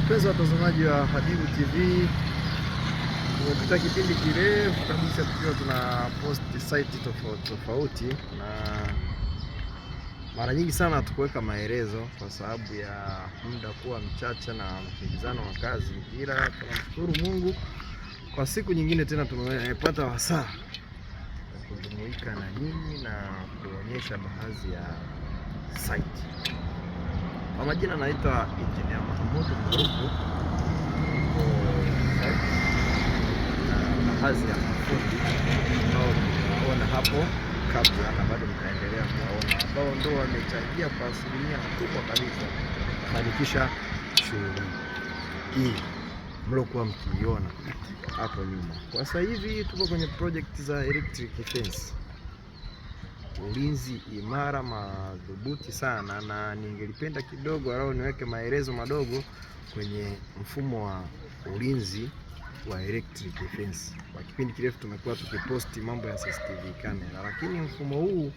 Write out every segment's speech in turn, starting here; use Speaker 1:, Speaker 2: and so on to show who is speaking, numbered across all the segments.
Speaker 1: Mpenzi watazamaji wa Habibu TV, tumepita kipindi kirefu kabisa tukiwa tuna post site tofauti na mara nyingi sana hatukuweka maelezo kwa sababu ya muda kuwa mchache na mkimbizano wa kazi, ila tunamshukuru Mungu kwa siku nyingine tena tumepata wasaa kujumuika na nyinyi na kuonyesha baadhi ya site. Kwa majina naitwa Engineer Mahmoud Mbaruku, na baadhi ya mafundi tunaoona hapo kabla na bado mtaendelea kuwaona, ambao ndio wamechangia kwa asilimia kubwa kabisa kufanikisha shughuli hii mlokuwa mkiiona hapo nyuma. Kwa sasa hivi tupo kwenye project za electric fence, ulinzi imara madhubuti sana, na ningelipenda kidogo au niweke maelezo madogo kwenye mfumo wa ulinzi wa electric fence. Kwa kipindi kirefu tumekuwa tukiposti mambo ya CCTV camera, lakini mfumo huu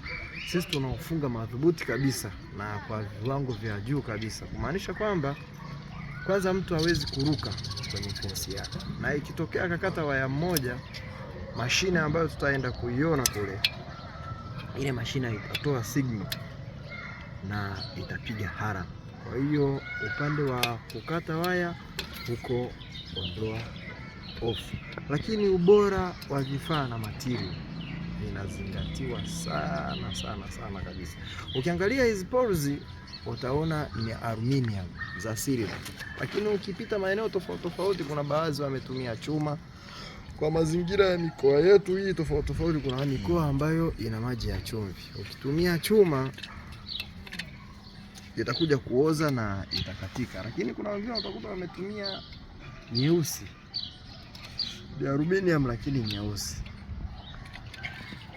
Speaker 1: sisi tunaufunga madhubuti kabisa na kwa viwango vya juu kabisa, kumaanisha kwamba kwanza mtu hawezi kuruka kwenye fence yake, na ikitokea akakata waya mmoja, mashine ambayo tutaenda kuiona kule, ile mashine itatoa signal na itapiga hara. Kwa hiyo upande wa kukata waya huko ondoa off, lakini ubora wa vifaa na material inazingatiwa sana kabisa. Ukiangalia hizi poles utaona ni aluminium za silver, lakini ukipita maeneo tofauti kuna baadhi wametumia chuma. Kwa mazingira ya mikoa yetu hii tofauti, kuna mikoa ambayo ina maji ya chumvi, ukitumia chuma itakuja kuoza na itakatika, lakini kuna wengine utakuta wametumia nyeusi ya aluminium lakini nyeusi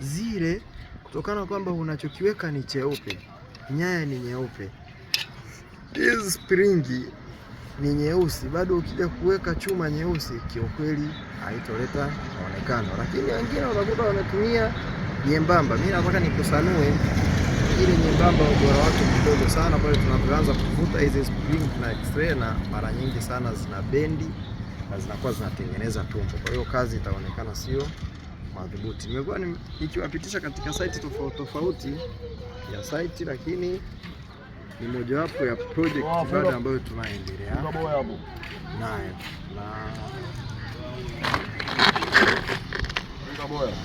Speaker 1: zile, kutokana kwamba unachokiweka ni cheupe, nyaya ni nyeupe, hizi springi ni nyeusi, bado ukija kuweka chuma nyeusi kiukweli haitoleta muonekano. Lakini wengine utakuta wametumia nyembamba. Mimi nataka nikusanue ile nyembamba, ubora wake mdogo sana pale tunapoanza kuvuta hizi spring na x-ray, na mara nyingi sana zina bendi na zinakuwa zinatengeneza tumbo, kwa hiyo kazi itaonekana sio madhubuti. Nimekuwa nikiwapitisha katika site tofauti ya site, lakini ni mojawapo ya project bado ambayo tunaendelea nayo, na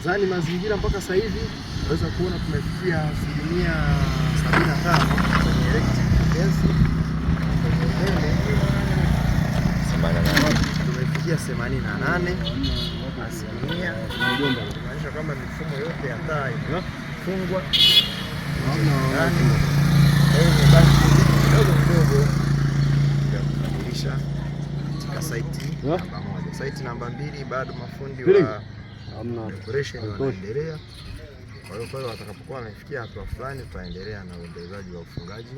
Speaker 1: zani mazingira mpaka sasa hivi unaweza kuona tumefikia 75% kwenye electric fence, tumefikia 88%, kumaanisha kwamba mifumo yote ya taa imefungwa ndani. Kidogo ya kukamilisha katika site namba 1. Site namba 2 bado mafundi wa decoration wanaendelea. Kwa hiyo pale watakapokuwa wamefikia hatua fulani, tutaendelea na uendelezaji wa ufungaji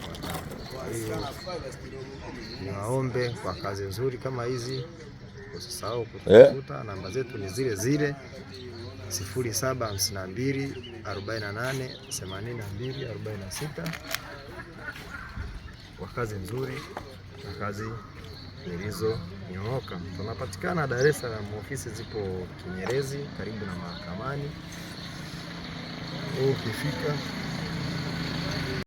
Speaker 1: wa taa. Kwa hiyo niwaombe kwa kazi nzuri kama hizi usisahau kutafuta namba zetu ni zile 0752 48 82 46 kwa kazi nzuri na kazi zilizonyooka. Tunapatikana Dar es Salaam, ofisi zipo Kinyerezi karibu na mahakamani. Ukifika